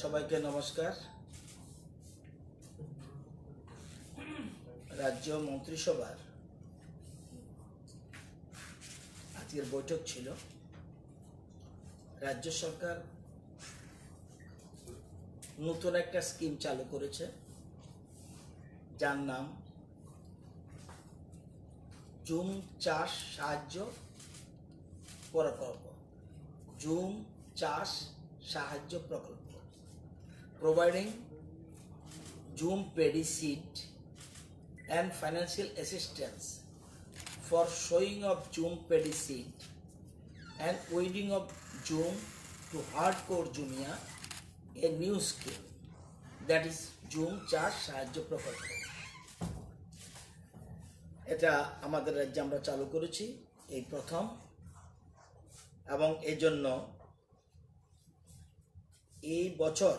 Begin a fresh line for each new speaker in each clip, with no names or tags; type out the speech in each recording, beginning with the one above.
সবাইকে নমস্কার। রাজ্য মন্ত্রিসভার আজকের বৈঠক ছিল। রাজ্য সরকার নতুন একটা স্কিম চালু করেছে, যার নাম জুম চাষ সাহায্য প্রকল্প। জুম চাষ সাহায্য প্রকল্প, providing Zoom paddy seed and financial assistance for sowing of Zoom paddy seed and weeding of Zoom to hardcore Jumia, a new scheme that is Zoom চাষ সাহায্য প্রকল্প। এটা আমাদের রাজ্যে আমরা চালু করেছি এই প্রথম, এবং এই জন্য এই বছর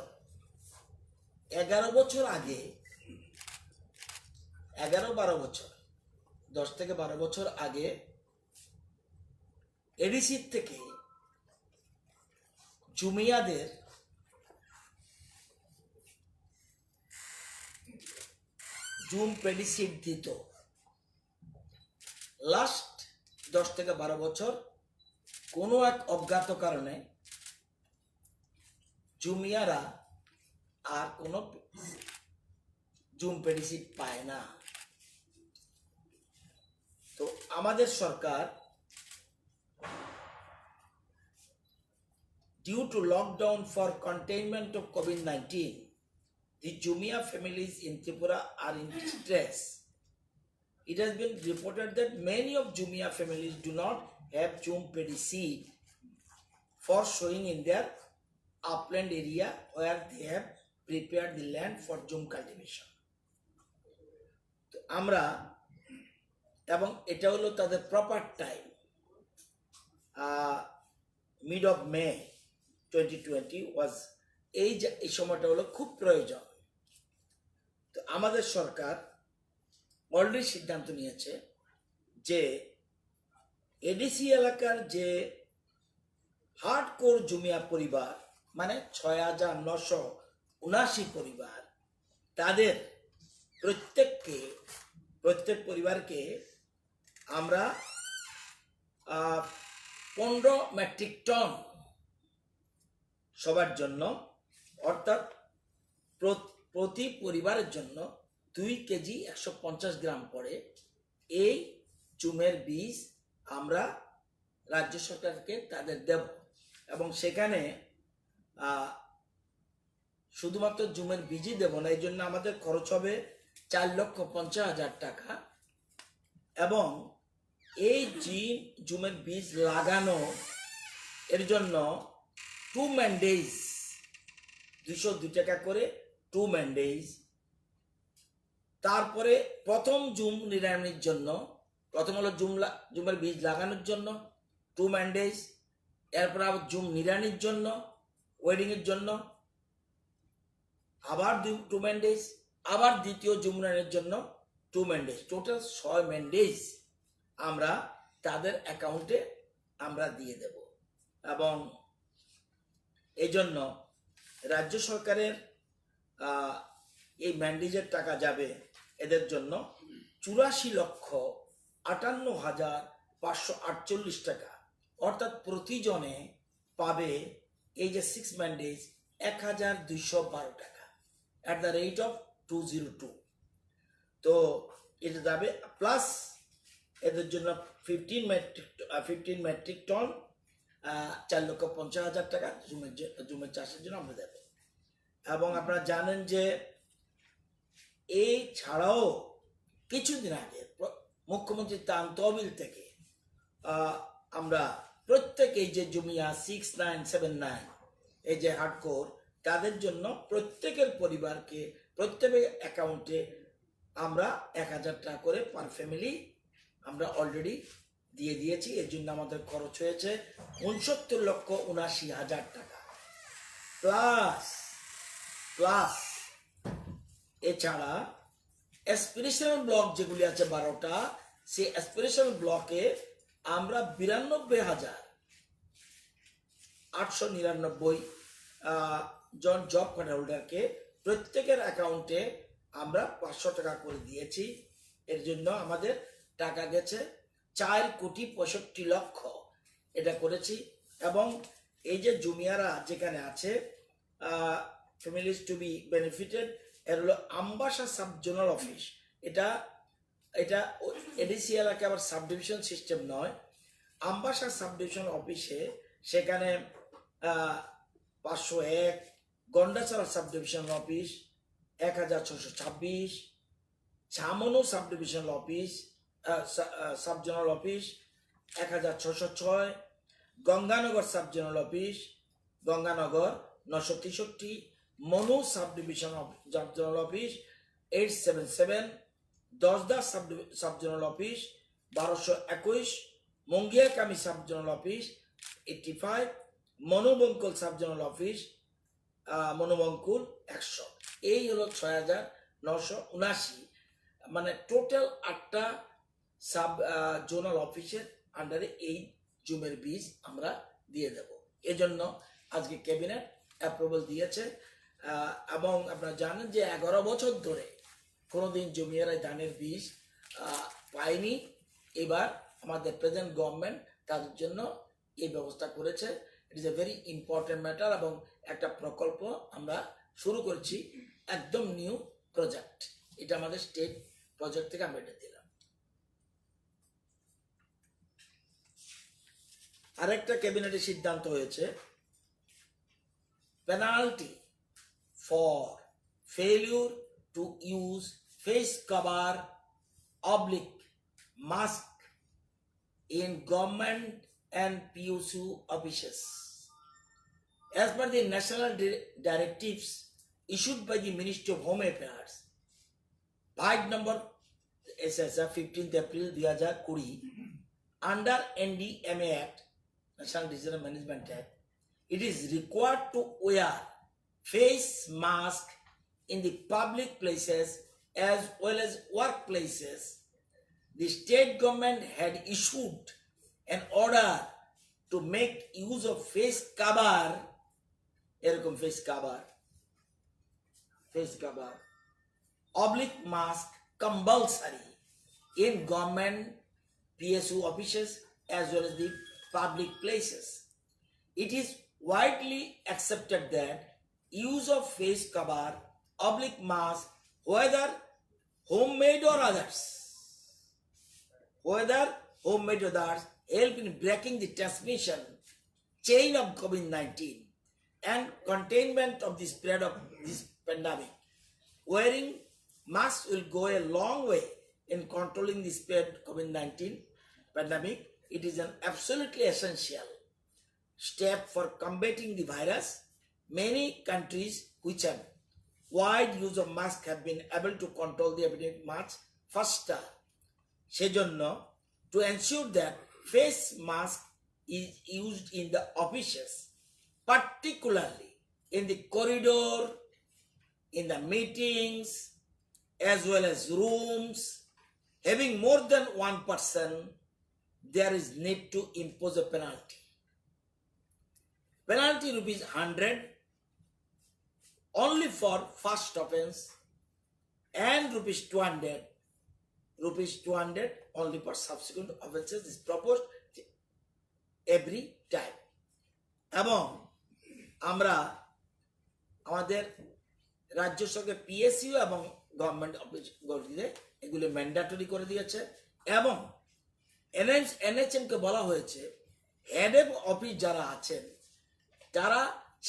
11 বছর আগে 11-12 বছর 10 থেকে 12 বছর আগে এডিসি থেকে জুমিয়াদের জুম পেডি সিড দিত। লাস্ট 10 থেকে 12 বছর কোনো এক অজ্ঞাত কারণে জুমিয়ারা আর কোনো জুম পেডি সিড পায় না। তো আমাদের সরকার due to lockdown for containment of COVID-19, the Jumia families in Tripura are in distress. It has been reported that many of Jumia families do not have Zoom paddy seed for sowing in their upland area where they have prepared the land for Zoom cultivation. তো আমরা, এবং এটা হলো তাদের proper time, mid of May 2020 ওয়াজ, এই সময়টা হলো খুব প্রয়োজন। তো আমাদের সরকার অলরেডি সিদ্ধান্ত নিয়েছে যে এডিসি এলাকার যে হার্ডকোর জুমিয়া পরিবার, মানে 6,979 পরিবার, তাদের প্রত্যেক পরিবারকে আমরা 15 মেট্রিক টন সবার জন্য, অর্থাৎ প্রতি পরিবারের জন্য 2 কেজি 150 গ্রাম করে এই জুমের বীজ আমরা রাজ্য সরকারকে তাদের দেব। এবং সেখানে শুধুমাত্র জুমের বীজই দেব না, এই জন্য আমাদের খরচ হবে 4,50,000 টাকা। এবং এই জুমের বীজ লাগানো এর জন্য 2 ম্যান্ডেজ 202 টাকা করে 2 ম্যান্ডেজ। তারপরে প্রথম জুম নিড়ানির জন্য, প্রথম হলো জুমের বীজ লাগানোর জন্য 2 ম্যান্ডেজ, এরপর আবার জুম নিড়ানির জন্য, ওয়েডিং এর জন্য আবার 2 ম্যান্ডেজ, আবার দ্বিতীয় জুম নিড়ানির জন্য 2 ম্যান্ডেজ, টোটাল 6 ম্যান্ডেজ আমরা তাদের অ্যাকাউন্টে আমরা দিয়ে দেব। এবং এই জন্য রাজ্য সরকারের এই ম্যান্ডেজের টাকা যাবে এদের জন্য 84,58,548 টাকা, অর্থাৎ প্রতিজনে পাবে এই যে 6 ম্যান্ডেজ 1,212 টাকা অ্যাট দ্য রেট অফ 202। তো এটা যাবে, প্লাস এদের জন্য 15 মেট্রিক টন 4,50,000 টাকা জুমের চাষের জন্য আমরা দেব। এবং আপনারা জানেন যে এই ছাড়াও কিছুদিন আগে মুখ্যমন্ত্রী ত্রাণ তহবিল থেকে আমরা প্রত্যেক এই যে জুমিয়া 6979 এই যে হার্ডকোর, তাদের জন্য প্রত্যেকের পরিবারকে প্রত্যেকের অ্যাকাউন্টে আমরা 1,000 টাকা করে পার ফ্যামিলি আমরা অলরেডি দিয়ে দিয়েছি। এর জন্য আমাদের খরচ হয়েছে 69,79,000 টাকা। প্লাস এছাড়া অ্যাসপিরেশনাল ব্লক যেগুলি আছে 12টা, সেই অ্যাসপিরেশনাল ব্লকে আমরা 92,899 জন জব কার্ড হোল্ডারকে প্রত্যেকের অ্যাকাউন্টে আমরা 500 টাকা করে দিয়েছি। এর জন্য আমাদের টাকা গেছে 4,65,00,000 এটা করেছি। এবং এই যে জুমিয়ারা যেখানে আছে ফ্যামিলিজ টু বি বেনিফিটেড, এর হলো আমবাসা সাব জোনাল অফিস। এটা এটা এডিসি এলাকা আবার সাব ডিভিশন সিস্টেম নয়। আমবাসা সাব ডিভিশন অফিসে সেখানে 501, Gandachhara sub division office 1626, Chhamanu sub division office sub zonal office 1606, Ganganagar sub zonal office Ganganagar 963, Manu sub division zonal office 877, Dashda sub zonal office 1221, Mungiakami sub zonal office 85, Manubankul sub zonal office Manubankul 100। এই হলো 6,979, মানে total 8টা sub zonal অফিসের আন্ডারে এই জুমের বীজ আমরা দিয়ে দেব। এজন্য আজকে ক্যাবিনেট অ্যাপ্রুভাল দিয়েছে। এবং আপনারা জানেন যে 11 বছর ধরে কোনোদিন জমিয়ারা ধানের বীজ পায়নি। এবার আমাদের প্রেজেন্ট গভর্নমেন্ট তাদের জন্য এই ব্যবস্থা করেছে। It is a very important matter এবং একটা প্রকল্প আমরা শুরু করছি, একদম নিউ প্রজেক্ট। এটা আমাদের স্টেট প্রজেক্ট থেকে আমরা এটা দিলাম। আরেকটা ক্যাবিনেটের সিদ্ধান্ত হয়েছে, penalty for failure to use face cover oblique mask in government and PSU offices. As per the national directives issued by the Ministry of Home Affairs, 5 number SSR 15th April 2020, under NDMA Act, National Disaster Management Act, it is required to wear face mask in the public places as well as workplaces. The state government had issued an order to make use of face cover, oblique mask compulsory in government PSU offices as well as the public places. It is widely accepted that use of face cover, oblique mask, whether homemade or others, help in breaking the transmission chain of COVID-19 and containment of the spread of this pandemic. Wearing masks will go a long way in controlling the spread of COVID-19 pandemic. It is an absolutely essential step for combating the virus. Many countries which have wide use of masks have been able to control the epidemic much faster. সেজন্য to ensure that face mask is used in the offices, particularly in the corridor, in the meetings, as well as rooms having more than one person, there is need to impose a penalty. Penalty ₹100 only for first offense and ₹200 only for subsequent offenses is proposed every time. এবং আমরা আমাদের রাজ্য সরকার PSU এবং government office এগুলো mandatory করে দিয়েছে। এবং NHM কে বলা হয়েছে হেড অফিস যারা আছেন তারা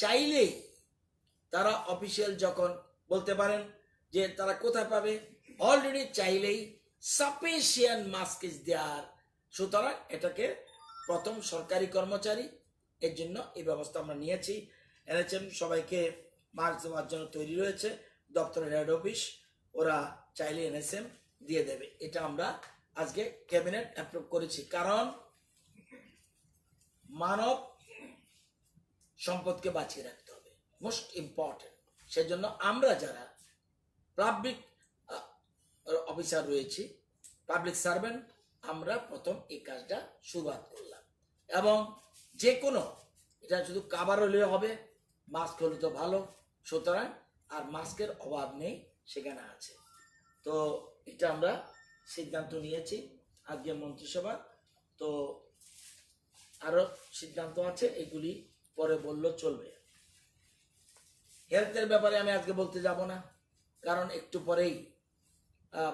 চাইলেই তারা অফিসিয়াল যখন বলতে পারেন যে তারা কোথায় পাবে, অলরেডি চাইলেই সাফিসিয়েন্ট মাস্ক ইজ দেয়ার। সুতরাং এটাকে প্রথম সরকারি কর্মচারী, এর জন্য এই ব্যবস্থা আমরা নিয়েছি। এনএচএম সবাইকে মাস্ক দেওয়ার জন্য তৈরি রয়েছে, দপ্তরের হেড অফিস ওরা চাইলে এনএচএম দিয়ে দেবে। এটা আমরা আজকে ক্যাবিনেট অ্যাপ্রুভ করেছি, কারণ মানব সম্পদকে বাঁচিয়ে রাখতে হবে, মোস্ট ইম্পর্টেন্ট। সেজন্য আমরা যারা পাবলিক অফিসার রয়েছি, পাবলিক সার্ভেন্ট, আমরা প্রথম এই কাজটা শুরুয়াত করলাম। এবং যে কোনো, এটা শুধু কাভার হলে হবে মাস্ক হলে তো ভালো, সুতরাং আর মাস্কের অভাব নেই, সেখানে আছে। তো এটা আমরা সিদ্ধান্ত নিয়েছি আজকে মন্ত্রিসভা। তো আরো সিদ্ধান্ত আছে, এগুলি পরে বললেও চলবে। হেলথের ব্যাপারে আমি আজকে বলতে যাব না, কারণ একটু পরেই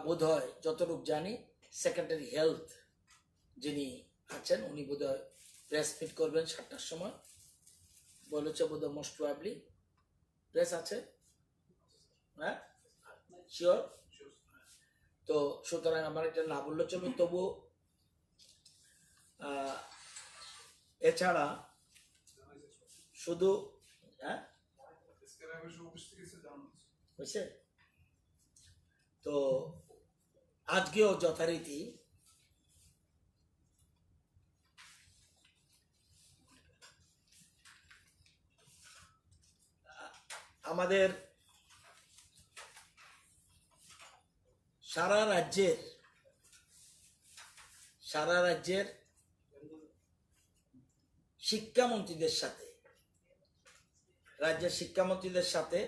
বোধ হয়, যতটুকু জানি, সেক্রেটারি হেলথ যিনি আছেন উনি বোধ হয় প্রেস মিট করবেন 7টার সময় বলেছে, বোধ হয় মোস্ট প্রবাবলি। প্রেস আছে, হ্যাঁ শিওর। তো সুতরাং আমার এটা না বললে চলবে। তবু এছাড়া শুধু হয়েছে। তো আজকেও যথারীতি আমাদের সারা রাজ্যের শিক্ষামন্ত্রীদের সাথে, রাজ্যের শিক্ষামন্ত্রীদের সাথে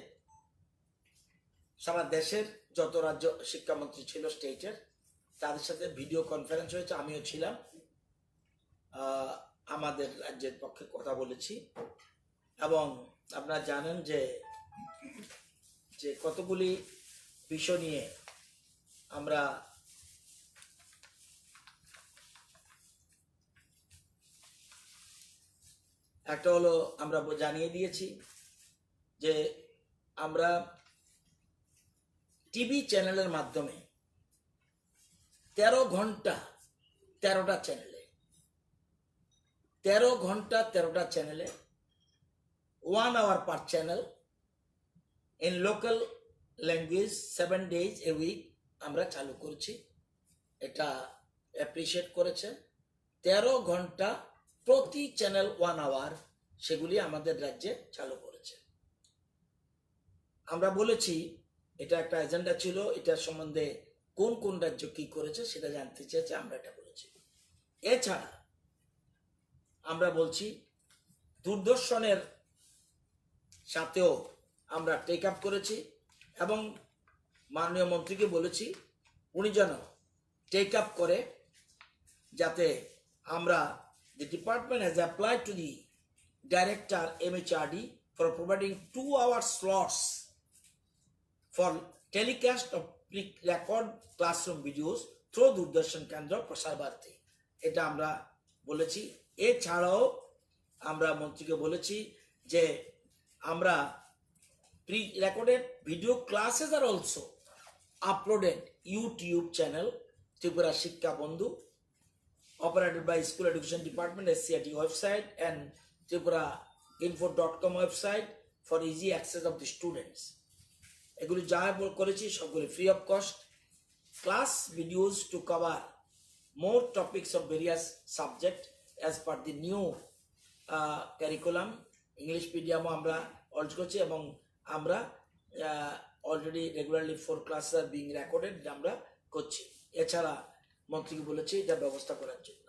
সারা দেশের যত রাজ্য শিক্ষামন্ত্রী ছিল স্টেটের, তাদের সাথে ভিডিও কনফারেন্স হয়েছে, আমিও ছিলাম। আমাদের রাজ্যের পক্ষে কথা বলেছি, এবং আপনারা জানেন যে কতগুলি বিষয় নিয়ে আমরা একটা হলো, আমরা জানিয়ে দিয়েছি যে আমরা টিভি চ্যানেলের মাধ্যমে 13 ঘন্টা 13টা চ্যানেলে 13 ঘন্টা 13টা চ্যানেলে 1 hour per channel in local language 7 days a week আমরা চালু করছি। এটা অ্যাপ্রিশিয়েট করেছে। 13 ঘন্টা প্রতি চ্যানেল 1 hour, সেগুলি আমাদের রাজ্যে চালু করেছে। আমরা বলেছি এটা একটা এজেন্ডা ছিল, এটার সম্বন্ধে কোন কোন রাজ্য কি করেছে সেটা জানতে চেয়েছে, আমরা এটা বলেছি। এছাড়া আমরা বলছি দূরদর্শনের সাথেও আমরা টেক আপ করেছি, এবং মাননীয় মন্ত্রীকে বলেছি উনি যেন টেক আপ করে, যাতে আমরা the department has applied to the director MHRD for providing 2-hour slots for telecast of record classroom videos through Doordarshan Kendra Prasar Bharati। এটা আমরা বলেছি। এছাড়াও আমরা মন্ত্রীকে বলেছি যে আমরা pre-recorded video classes are also uploaded YouTube channel Tripura Shikha Bandhu, operated by School Education Department SCIT website and Tripura info.com website for easy access of the students। এগুলি যা করেছি সবগুলি free of cost, class videos to cover more topics of various subject as per the new curriculum. English মিডিয়ামও আমরা launch করছি, এবং আমরা already regularly 4 classes are being recorded আমরা করছি। এছাড়া মন্ত্রীকে বলেছি এটা ব্যবস্থা করার জন্য।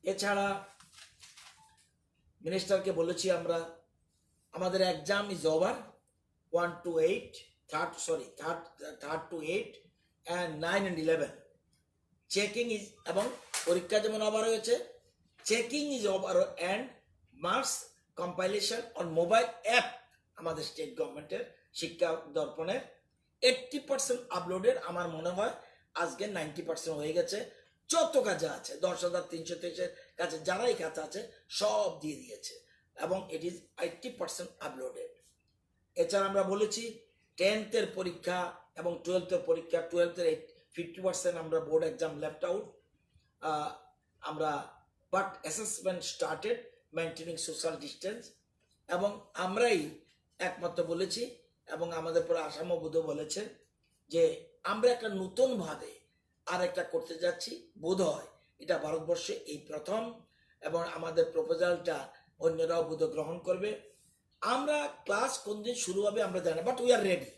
এছাড়া মিনিস্টারকে বলেছি আমরা, আমাদের exam is over 1 to 8, 3rd to 8 and 9 and 11 checking is, এবং পরীক্ষা যেমন ওভার হয়েছে, checking is over, and marks compilation on mobile app আমাদের স্টেট গভর্নমেন্টের শিক্ষা দর্পণের 80% আপলোডেড। আমার মনে হয় আজকে 90% হয়ে গেছে। যত কাজে আছে 10,323 কাছে, যারাই কাছে আছে সব দিয়ে দিয়েছে, এবং ইট ইজ 80% আপলোডেড। এছাড়া আমরা বলেছি 10th এর পরীক্ষা এবং 12th এর পরীক্ষা, 12th এর 50% আমরা বোর্ড এক্সাম লেফট আউট আমরা, but assessment started maintaining social distance, এবং আমরাই একমাত্র বলেছি, এবং আমাদের পরে আসামও বোধ বলেছেন যে আমরা একটা নতুনভাবে আর একটা করতে যাচ্ছি, বোধ হয় এটা ভারতবর্ষে এই প্রথম, এবং আমাদের প্রপোজালটা অন্যরাও বোধ গ্রহণ করবে। আমরা ক্লাস কোন দিন শুরু হবে আমরা জানি, বাট উই আর রেডি।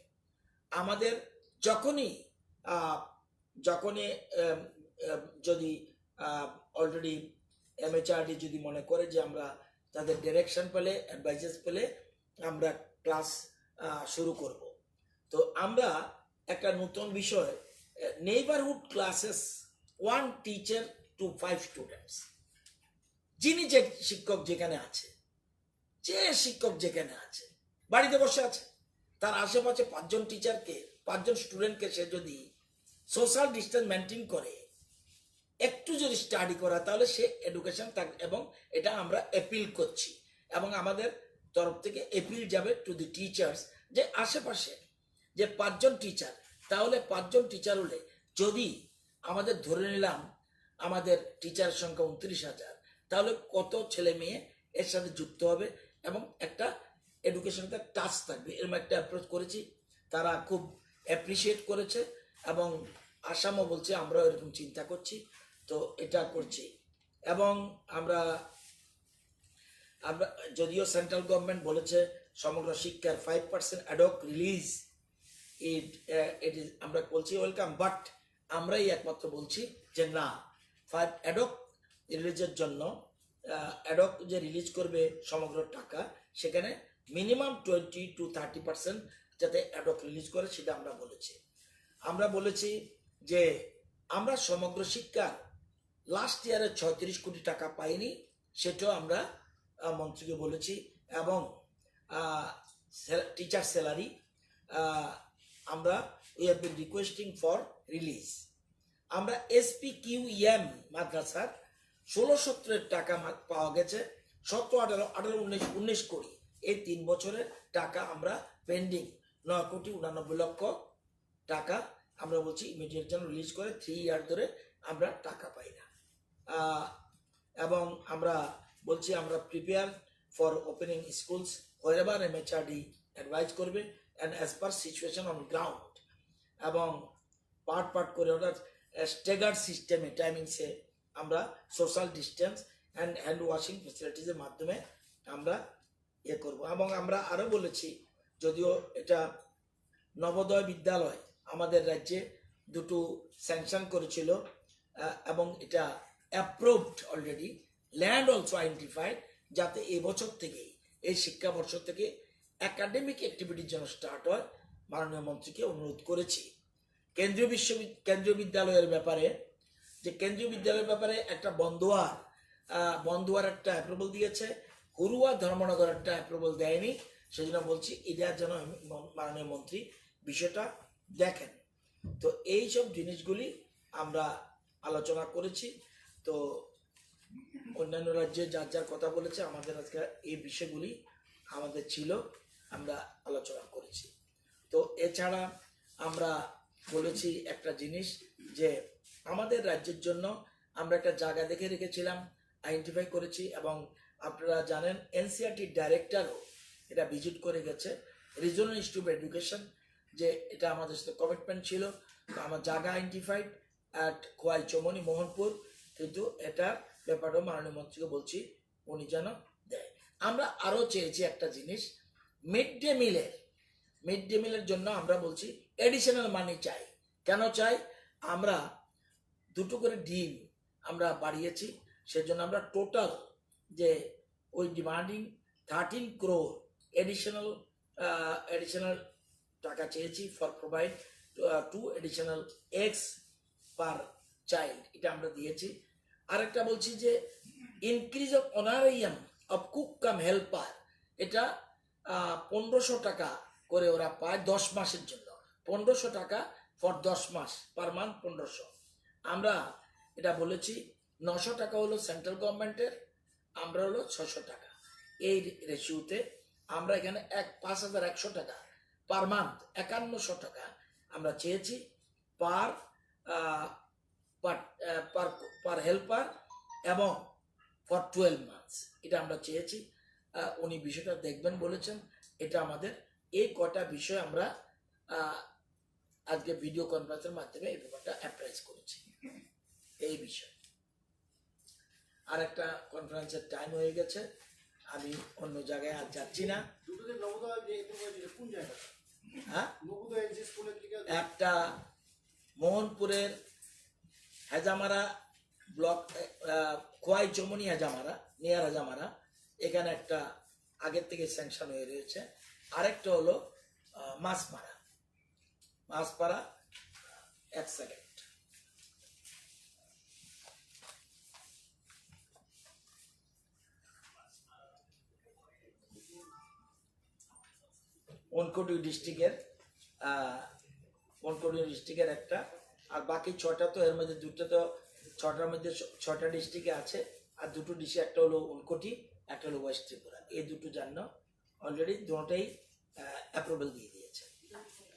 আমাদের যখনই যদি অলরেডি MHRD যদি মনে করে যে আমরা তাদের ডিরেকশন পেলে, অ্যাডভাইসেস পেলে, আমরা ক্লাস শুরু করব। তো আমরা একটা নতুন বিষয়, neighbourhood classes 1 teacher to 5 students. যিনি যে শিক্ষক যেখানে আছে, যে শিক্ষক যেখানে আছে, বাড়িতে বসে আছে, তার আশেপাশে 5 জন টিচারকে, 5 জন স্টুডেন্টকে সে যদি সোশ্যাল ডিস্টেন্স মেনটেন করে, একটু যদি স্টাডি করা, তাহলে সে এডুকেশন থাকবে। এবং এটা আমরা অ্যাপিল করছি, এবং আমাদের তরফ থেকে অ্যাপিল যাবে টু দি টিচার্স, যে আশেপাশে যে 5 জন টিচার, তাহলে 5 জন টিচার হলে, যদি আমাদের ধরে নিলাম আমাদের টিচারের সংখ্যা 29,000, তাহলে কত ছেলে মেয়ে এর সাথে যুক্ত হবে এবং একটা এডুকেশনটা টাচ থাকবে, এরকম একটা অ্যাপ্রোচ করেছি। তারা খুব অ্যাপ্রিসিয়েট করেছে, এবং আসামও বলছে আমরাও এরকম চিন্তা করছি। তো এটা করছি। এবং আমরা আমরা যদিও সেন্ট্রাল গভর্নমেন্ট বলেছে সমগ্র শিক্ষার 5% অ্যাডক রিলিজ, ইট ইজ, আমরা বলছি ওয়েলকাম, বাট আমরাই একমাত্র বলছি যে না, 5 অ্যাডক রিলিজের জন্য, অ্যাডক যে রিলিজ করবে সমগ্র টাকা, সেখানে মিনিমাম 20 to 30% যাতে অ্যাডক রিলিজ করে, সেটা আমরা বলেছি। আমরা বলেছি যে আমরা সমগ্র শিক্ষার লাস্ট ইয়ারে 36 কোটি টাকা পাইনি, সেটাও আমরা মন্ত্রীকে বলেছি। এবং টিচার স্যালারি আমরা we have been requesting for release. আমরা SPQEM মাদ্রাসার 16-17 টাকা পাওয়া গেছে, 17, 18, 18, 19 কোটি, এই 3 বছরের টাকা আমরা পেন্ডিং, 9,99,00,000 টাকা আমরা বলছি ইমিডিয়েট যেন রিলিজ করে, 3 ইয়ার ধরে আমরা টাকা পাই না। এবং আমরা বলছি আমরা prepare for opening schools wherever MHRD advise করবে and as per situation on ground, এবং পার্ট করে ওটা স্টেগার্ড সিস্টেমে টাইমিংসে আমরা social distance and hand washing ফেসিলিটিসের মাধ্যমে আমরা করব। এবং আমরা আরও বলেছি, যদিও এটা নবোদয় বিদ্যালয় আমাদের রাজ্যে 2টো স্যাংশন করেছিল, এবং এটা approved already, land also identified, যাতে এই বছর থেকেই, এই শিক্ষাবর্ষ থেকে একাডেমিক অ্যাক্টিভিটির জন্য স্টার্ট হয়, মাননীয় মন্ত্রীকে অনুরোধ করেছি। কেন্দ্রীয় বিদ্যালয়ের ব্যাপারে, যে কেন্দ্রীয় বিদ্যালয়ের ব্যাপারে একটা বন্দুয়ার একটা অ্যাপ্রুভাল দিয়েছে, হুরুয়া ধর্মনগর একটা অ্যাপ্রুভাল দেয়নি, সেজন্য বলছি এটার জন্য মাননীয় মন্ত্রী বিষয়টা দেখেন। তো এই সব জিনিসগুলি আমরা আলোচনা করেছি। তো অন্যান্য রাজ্যে যার যার কথা বলেছে, আমাদের আজকে এই বিষয়গুলি আমাদের ছিল, আমরা আলোচনা করেছি। তো এছাড়া আমরা বলেছি একটা জিনিস, যে আমাদের রাজ্যের জন্য আমরা একটা জায়গা দেখে রেখেছিলাম, আইডেন্টিফাই করেছি, এবং আপনারা জানেন NCERT ডাইরেক্টরও এটা ভিজিট করে গেছে, রিজনাল ইনস্টিটিউট অফ এডুকেশন, যে এটা আমাদের সাথে কমিটমেন্ট ছিল। তো আমার জায়গা আইডেন্টিফাইড অ্যাট খোয়াই চৌমনি মোহনপুর, কিন্তু এটা ব্যাপারটা মাননীয় মন্ত্রীকে বলছি উনি যেন দেয়। আমরা আরও চেয়েছি একটা জিনিস, মিড ডে মিলের জন্য আমরা বলছি এডিশনাল মানি চাই। কেন চাই? আমরা 2টো করে ডিম আমরা বাড়িয়েছি, সেজন্য আমরা টোটাল যে ওই ডিমান্ডিং 13 crore এডিশনাল টাকা চেয়েছি for provide 2 additional eggs per child, এটা আমরা দিয়েছি। আরেকটা বলছি যে increase of honorarium of cook come helper, এটা 1500 টাকা করে ওরা পায় 10 মাসের জন্য, 1500 টাকা ফর 10 মাস, পার মান্থ 1500। আমরা এটা বলেছি 900 টাকা হলো সেন্ট্রাল গভর্নমেন্টের, আমরা হলো 600 টাকা, এই রেশিওতে আমরা এখানে 5,100 টাকা পার মান্থ, 5100 টাকা আমরা চেয়েছি পার পার হেল্পার, এবং ফর 12 মান্থস, এটা আমরা চেয়েছি। উনি বিষয়টা দেখবেন বলেছেন। এটা আমাদের এই কটা বিষয় আমরা আজকে ভিডিও কনফারেন্সের মাধ্যমে এই ব্যাপারটা অ্যাপ্রাইজ করেছি। এই বিষয় আর একটা কনফারেন্সের টাইম হয়ে গেছে, আমি অন্য জায়গায় আর যাচ্ছি না। হ্যাঁ, একটা মোহনপুরের হেজামারা ব্লক, খোয়াই চৌমনি হেজামারা, নিয়ার হেজামারা, এখানে একটা আগের থেকে স্যাংশন হয়ে রয়েছে। আরেকটা হলো মাছপাড়া। মাছপাড়া, এক সেকেন্ড, ঊনকোটি ডিস্ট্রিক্টের একটা, আর বাকি ছটা তো এর মধ্যে দুটো তো ছটার মধ্যে ছটা ডিস্ট্রিক্টে আছে, আর দুটো ডিস্ট্রিক্ট, একটা হলো ঊনকোটি, একটা হলো ওয়েস্ট ত্রিপুরা। এই দুটো জন্য অলরেডি দুটোই অ্যাপ্রুভাল দিয়ে দিয়েছে।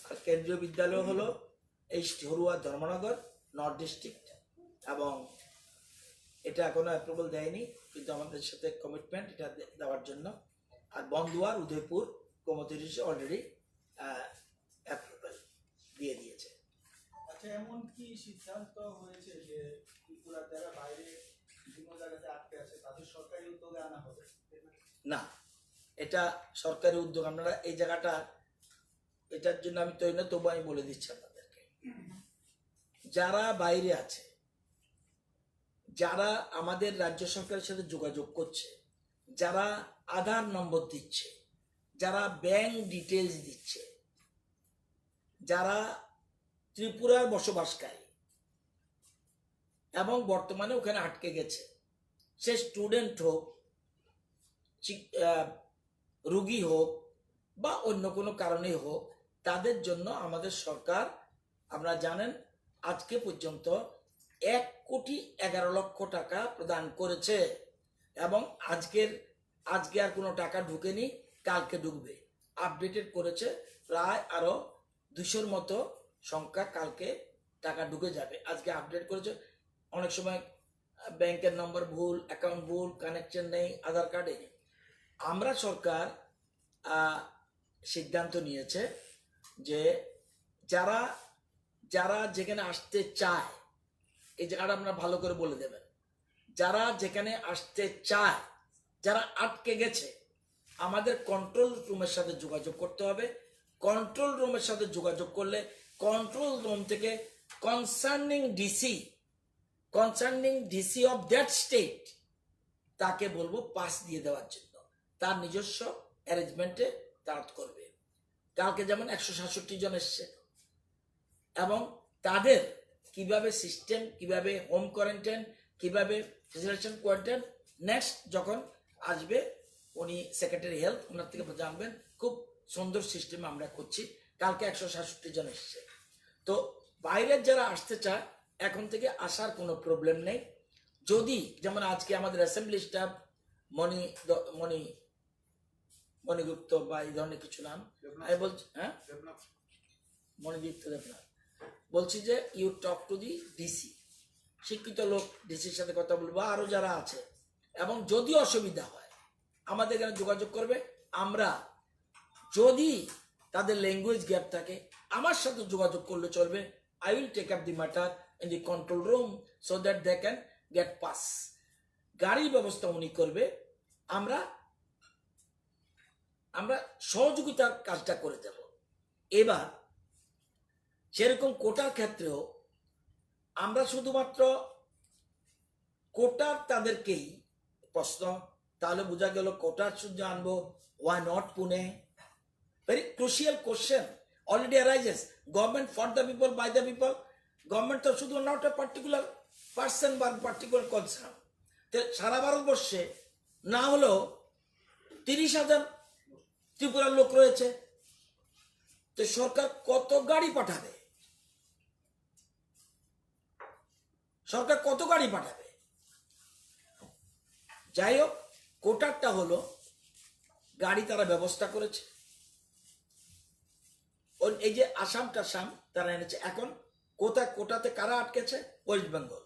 আর কেন্দ্রীয় বিদ্যালয় হলো এই হরুয়া ধর্মনগর নর্থ ডিস্ট্রিক্ট, এবং এটা এখনো অ্যাপ্রুভাল দেয়নি, কিন্তু আমাদের সাথে কমিটমেন্ট এটা দেওয়ার জন্য। আর বন্দুয়ার উদয়পুর কোমতিরিশ অলরেডি অ্যাপ্রুভাল দিয়ে দিয়েছে।
আচ্ছা, এমন কি সিদ্ধান্ত হয়েছে যে ত্রিপুরার যারা বাইরে বিভিন্ন জায়গাতে আটকে আছে তাদের সরকারি উদ্যোগে আনা হবে?
না, এটা সরকারি উদ্যোগ। আপনারা এই জায়গাটা, এটার জন্য আমি তৈরি না, তবু আমি বলে দিচ্ছি আপনাদেরকে, যারা বাইরে আছে, যারা আমাদের রাজ্য সরকারের সাথে যোগাযোগ করছে, যারা আধার নম্বর দিচ্ছে, যারা ব্যাংক ডিটেলস দিচ্ছে, যারা ত্রিপুরার বসবাসকারী এবং বর্তমানে ওখানে আটকে গেছে, সে স্টুডেন্ট হোক, রুগী হোক, বা অন্য কোনো কারণে হোক, তাদের জন্য আমাদের সরকার, আপনারা জানেন, আজকে পর্যন্ত 1,11,00,000 টাকা প্রদান করেছে, এবং আজকে আর কোনো টাকা ঢুকেনি, কালকে ঢুকবে। আপডেটেড করেছে, প্রায় আরো 200-র মতো সংখ্যা কালকে টাকা ঢুকে যাবে। আজকে আপডেট করেছে। অনেক সময় ব্যাংকের নম্বর ভুল, অ্যাকাউন্ট ভুল, কানেকশন নেই, আধার কার্ডে। আমরা সরকার সিদ্ধান্ত নিয়েছে যে যারা যারা যেখানে আসতে চায়, এই জায়গাটা আপনারা ভালো করে বলে দেবেন, যারা যেখানে আসতে চায়, যারা আটকে গেছে, আমাদের কন্ট্রোল রুমের সাথে যোগাযোগ করতে হবে। কন্ট্রোল রুমের সাথে যোগাযোগ করলে কন্ট্রোল রুম থেকে concerning DC of that state, তাকে বলবো পাস দিয়ে দেওয়ার জন্য, তার নিজস্ব অ্যারেঞ্জমেন্টে তারা করবে। কালকে যেমন 167 জন এসছে, এবং তাদের কিভাবে সিস্টেম, কিভাবে হোম কোয়ারেন্টাইন, কিভাবে ফিজিলেশন কোয়ারেন্টাইন, নেক্সট যখন আসবে উনি সেক্রেটারি হেলথ, ওনার থেকে জানবেন। খুব সুন্দর সিস্টেম আমরা করছি। কালকে 167 জন এসছে। তো বাইরের যারা আসতে চায়, এখন থেকে আসার কোনো প্রবলেম নেই। যদি যেমন আজকে আমাদের অ্যাসেম্বলি স্টাফ মণিগুপ্ত বা এই ধরনের কিছু নাম আমি বলছি, হ্যাঁ, মণিদীপ্ত দেবনাথ, বলছি যে you talk to the DC, শিক্ষিত লোক, ডিসির সাথে কথা বলবো, আরো যারা আছে, এবং যদি অসুবিধা হয় আমাদের এখানে যোগাযোগ করবে। আমরা যদি তাদের ল্যাঙ্গুয়েজ গ্যাপ থাকে, আমার সাথে যোগাযোগ করলে চলবে। I will take up the matter in the control room so that they can get pass. গাড়ির ব্যবস্থা উনি করবে, আমরা সহযোগিতার কাজটা করে দেব। এবার সেরকম কোটার ক্ষেত্রেও আমরা শুধুমাত্র কোটার তাদেরকেই প্রশ্ন, তাহলে বোঝা গেল কোটার শুধু আনবো, why not Pune? Very crucial question already arises. Government for the people, by the people. Government তো শুধু নট এ পার্টিকুলার পার্সন বা পার্টিকুলার কনসার্ন। সারা ভারতবর্ষে না হলেও 30,000 ত্রিপুরার লোক রয়েছে। তো সরকার কত গাড়ি পাঠাবে? সরকার কত গাড়ি পাঠাবে? যাই হোক, কোটারটা হলো গাড়ি তারা ব্যবস্থা করেছে। এই যে আসাম টাসাম তারা এনেছে। এখন কোটাতে কারা আটকেছে? ওয়েস্ট বেঙ্গল,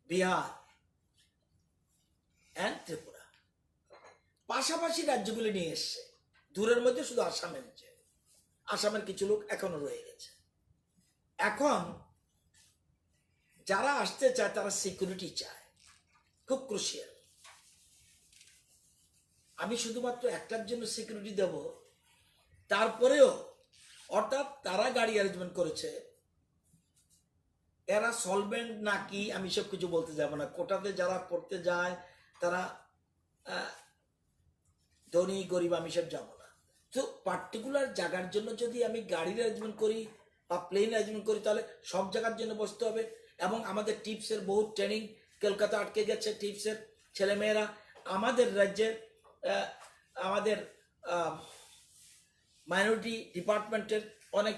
বিহার এন্ড ত্রিপুরা, পাশাপাশি রাজ্যগুলি নিয়ে এসছে। দূরের মধ্যে শুধু আসাম এনেছে। আসামের কিছু লোক এখনো রয়ে গেছে। এখন যারা আসতে চায় তারা সিকিউরিটি চায়, খুব ক্রুশিয়াল। আমি শুধুমাত্র একটার জন্য সিকিউরিটি দেব, তারপরেও, অর্থাৎ তারা গাড়ি অ্যারেঞ্জমেন্ট করেছে, এরা সলভেন্ট নাকি আমি সব কিছু বলতে যাব না। কোটাতে যারা পড়তে যায় তারা ধনী গরিব আমি সব যাবো না। তো পার্টিকুলার জায়গার জন্য যদি আমি গাড়ির অ্যারেঞ্জমেন্ট করি বা প্লেন অ্যারেঞ্জমেন্ট করি, তাহলে সব জায়গার জন্য বসতে হবে। এবং আমাদের টিপসের বহু ট্রেনিং কলকাতা আটকে গেছে, টিপসের ছেলেমেয়েরা আমাদের রাজ্যের আমাদের মাইনরিটি ডিপার্টমেন্টের অনেক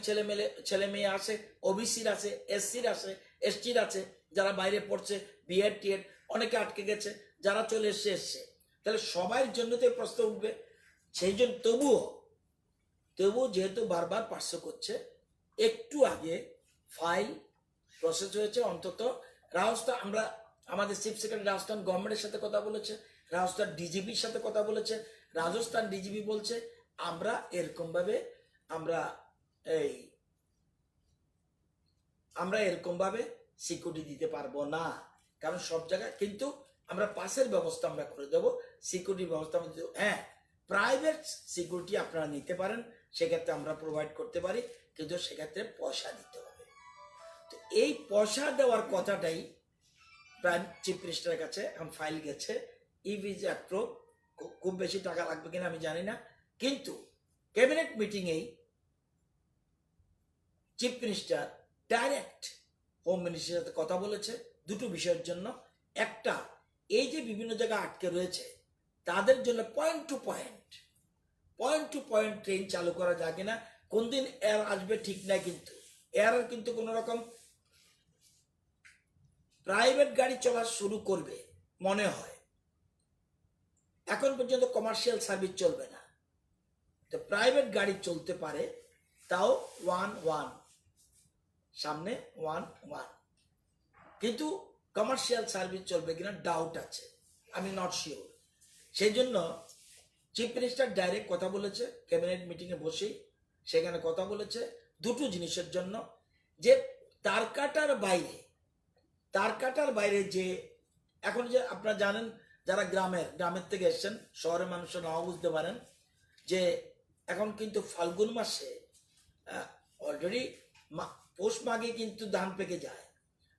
ছেলে মেয়ে আছে, ওবিসির আছে, এসসির আছে, এসটির আছে, যারা বাইরে পড়ছে, বিএড টিএড অনেকে আটকে গেছে, যারা চলে এসছে। তাহলে সবার জন্য তো এই প্রশ্ন উঠবে। সেই জন্য তবুও যেহেতু বারবার পার্শ্ব করছে, একটু আগে ফাইল প্রসেস হয়েছে। অন্তত রাজস্থান, আমরা আমাদের চিফ সেক্রেটারি রাজস্থান গভর্নমেন্টের সাথে কথা বলেছে, রাজস্থান ডিজিপির সাথে কথা বলেছে। রাজস্থান ডিজিপি বলছে আমরা এরকম ভাবে আমরা এরকম ভাবে সিকিউরিটি দিতে পারবো না, কারণ সব জায়গায় কিন্তু আমরা পাসের ব্যবস্থা আমরা করে দেবো, সিকিউরিটি ব্যবস্থা আমরা দেবো। হ্যাঁ, প্রাইভেট সিকিউরিটি আপনারা নিতে পারেন, সেক্ষেত্রে আমরা প্রোভাইড করতে পারি, কিন্তু সেক্ষেত্রে পয়সা দিতে হবে। তো এই পয়সা দেওয়ার কথাটাই প্রাইম চিফ মিনিস্টারের কাছে এখন ফাইল গেছে। ইভিজ অ্যাপ্রুভ, খুব বেশি টাকা লাগবে কিনা আমি জানি না, কিন্তু ক্যাবিনেট মিটিংয়েই চিফ মিনিস্টার ডাইরেক্ট হোম মিনিস্টারের সাথে কথা বলেছে দুটো বিষয়ের জন্য। একটা, এই যে বিভিন্ন জায়গায় আটকে রয়েছে তাদের জন্য পয়েন্ট টু পয়েন্ট ট্রেন চালু করা যায় কিনা, কোন দিন এয়ার আসবে ঠিক নাই, কিন্তু এয়ার কিন্তু কোন রকম প্রাইভেট গাড়ি চলা শুরু করবে মনে হয়। এখন পর্যন্ত কমার্শিয়াল সার্ভিস চলবে না, তো প্রাইভেট গাড়ি চলতে পারে, তাও 1-1, সামনে 1-1, কিন্তু কমার্শিয়াল সার্ভিস চলবে কিনা ডাউট আছে, আমি নট শিওর। সেই জন্য চিফ মিনিস্টার ডাইরেক্ট কথা বলেছে ক্যাবিনেট মিটিংয়ে বসেই, সেখানে কথা বলেছে দুটো জিনিসের জন্য, যে তারকাটার বাইরে যে এখন যে আপনারা জানেন, যারা গ্রামের থেকে এসছেন, শহরের মানুষরা নাও বুঝতে পারেন, যে এখন কিন্তু ফাল্গুন মাসে অলরেডি পৌষ মাঘে কিন্তু ধান পেকে যায়।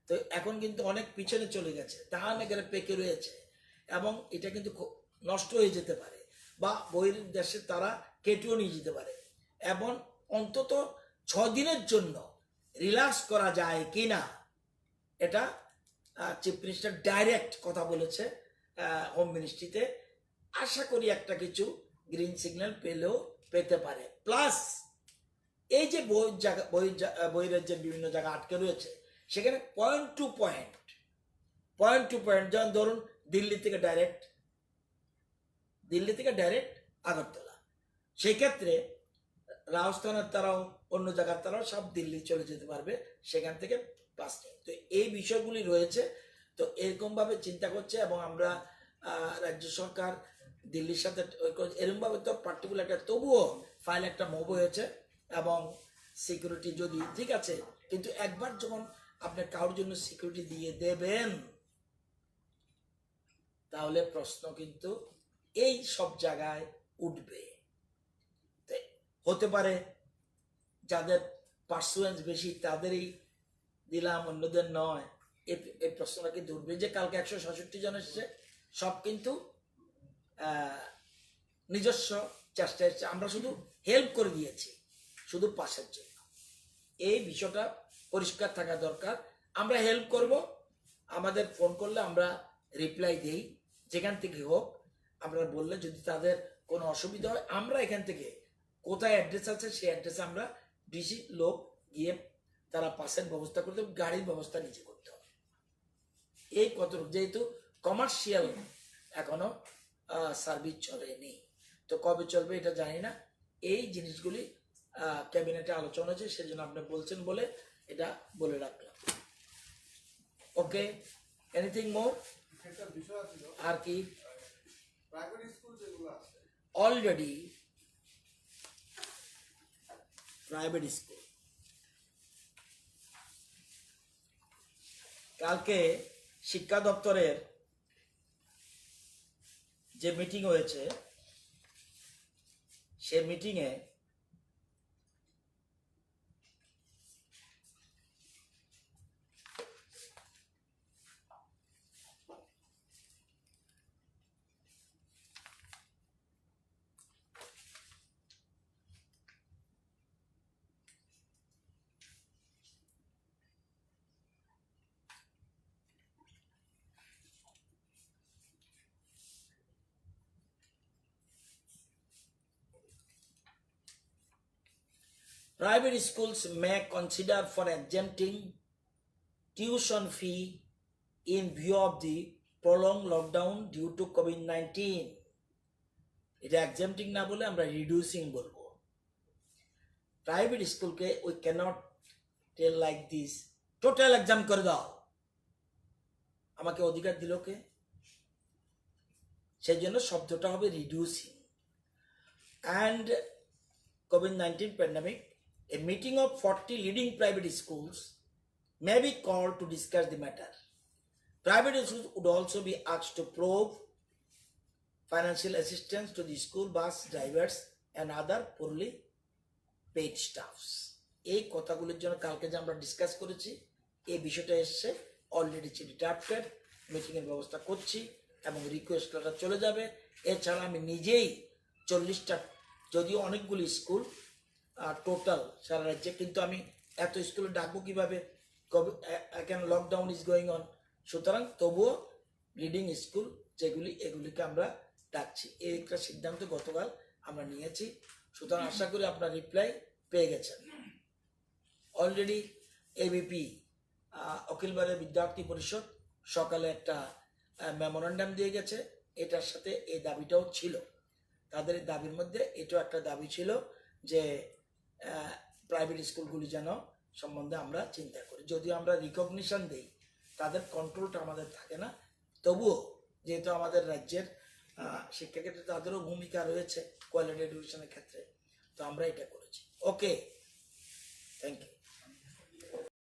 তো এখন কিন্তু অনেক পিছনে চলে গেছে, ধান এখানে পেকে রয়েছে, এবং এটা কিন্তু নষ্ট হয়ে যেতে পারে, বা বহির দেশে তারা কেটেও নিয়ে যেতে পারে। এবং অন্তত 6 দিনের জন্য রিল্যাক্স করা যায় কিনা, এটা চিফ মিনিস্টার ডাইরেক্ট কথা বলেছে হোম মিনিস্ট্রিতে। আশা করি একটা কিছু গ্রিন সিগন্যাল পেতে পারে। প্লাস এই যে বহিরাজ্যের বিভিন্ন জায়গা আটকে রয়েছে, সেখানে পয়েন্ট টু পয়েন্ট, যেমন ধরুন দিল্লি থেকে ডাইরেক্ট আগরতলা, সেই ক্ষেত্রে রাজস্থানের তারাও অন্য জায়গার তারাও সব দিল্লি চলে যেতে পারবে, সেখান থেকে বাস নেই। তো এই বিষয়গুলি রয়েছে, তো এরকম ভাবে চিন্তা করছে। এবং আমরা রাজ্য সরকার দিল্লির সাথে এরকম ভাবে তো পার্টিকুলার একটা, তবুও ফাইল একটা মুভ হয়েছে। এবং সিকিউরিটি যদি ঠিক আছে, কিন্তু একবার যখন আপনি কারোর জন্য সিকিউরিটি দিয়ে দেবেন, তাহলে প্রশ্ন কিন্তু এই সব জায়গায় উঠবে। হতে পারে যাদের পার্সুয়েন্স বেশি তাদেরই দিলাম, অন্যদের নয়, এই প্রশ্নটা কিন্তু উঠবে। যে কালকে 166 জন এসছে, সব কিন্তু নিজস্ব চেষ্টা এসছে, আমরা শুধু হেল্প করে দিয়েছি, শুধু পাশের জন্য। এই বিষয়টা পরিষ্কার থাকা দরকার। আমরা হেল্প করব, আমাদের ফোন করলে আমরা রিপ্লাই দেই, যেখান থেকে হোক। আমরা বললে যদি তাদের কোনো অসুবিধা হয়, আমরা এখান থেকে কোথায় অ্যাড্রেস আছে সেই অ্যাড্রেসে আমরা ডিসি লোক গিয়ে তারা পাসের ব্যবস্থা করতে হবে, গাড়ির ব্যবস্থা নিজে করতে হবে। এই কতটুকু, যেহেতু কমার্শিয়াল এখনো সার্ভিস চলেনি, তো কবে চলবে এটা জানি না। এই জিনিসগুলি ক্যাবিনেটে আলোচনা হয়েছে, সেজন্য আপনি বলছেন বলে এটা বলে রাখলাম। ওকে, এনিথিং মোর?
একটা বিষয় ছিল,
আর কি?
প্রাইভেট স্কুল যেগুলো আছে,
অলরেডি প্রাইভেট স্কুল, কালকে শিক্ষা দপ্তরের যে মিটিং হয়েছে, সে মিটিংয়ে Private schools may consider for exempting tuition fee in view of the prolonged lockdown due to COVID-19. এটা exempting না বলে আমরা reducing বলবো। প্রাইভেট স্কুলকে we can't tell like this total exam করে দাও। আমাকে অধিকার দিল কে? সেই জন্য শব্দটা হবে reducing. And COVID-19 pandemic, a meeting of 40 leading private schools may be called to discuss the matter. Private schools would also be asked to prove financial assistance to the school bus drivers and other poorly paid staffs. এই কথাগুলোর জন্য কালকে যে আমরা discuss করেছি এই বিষয়টা এসছে, অলরেডি চিঠি ড্রাফটেড, মিটিংয়ের ব্যবস্থা করছি এবং রিকোয়েস্ট লেটার চলে যাবে। এছাড়া আমি নিজেই 40টা, যদিও অনেকগুলি স্কুল টোটাল সারা রাজ্যে, কিন্তু আমি এত স্কুলে ডাকবো কীভাবে? এখন লকডাউন ইজ গোয়িং অন, সুতরাং তবুও লিডিং স্কুল যেগুলি এগুলিকে আমরা ডাকছি। এই একটা সিদ্ধান্ত গতকাল আমরা নিয়েছি। সুতরাং আশা করি আপনার রিপ্লাই পেয়ে গেছেন। অলরেডি এবিপি অখিল ভারতীয় বিদ্যার্থী পরিষদ সকালে একটা মেমোরান্ডাম দিয়ে গেছে। এটার সাথে এই দাবিটাও ছিল, তাদের দাবির মধ্যে এটাও একটা দাবি ছিল যে প্রাইভেট স্কুলগুলি যেন সম্বন্ধে আমরা চিন্তা করি। যদিও আমরা রিকগনিশন দিই, তাদের কন্ট্রোলটা আমাদের থাকে না, তবুও যেহেতু আমাদের রাজ্যের শিক্ষাক্ষেত্রে তাদেরও ভূমিকা রয়েছে কোয়ালিটি এডুকেশনের ক্ষেত্রে, তো আমরা এটা করেছি। ওকে, থ্যাংক ইউ।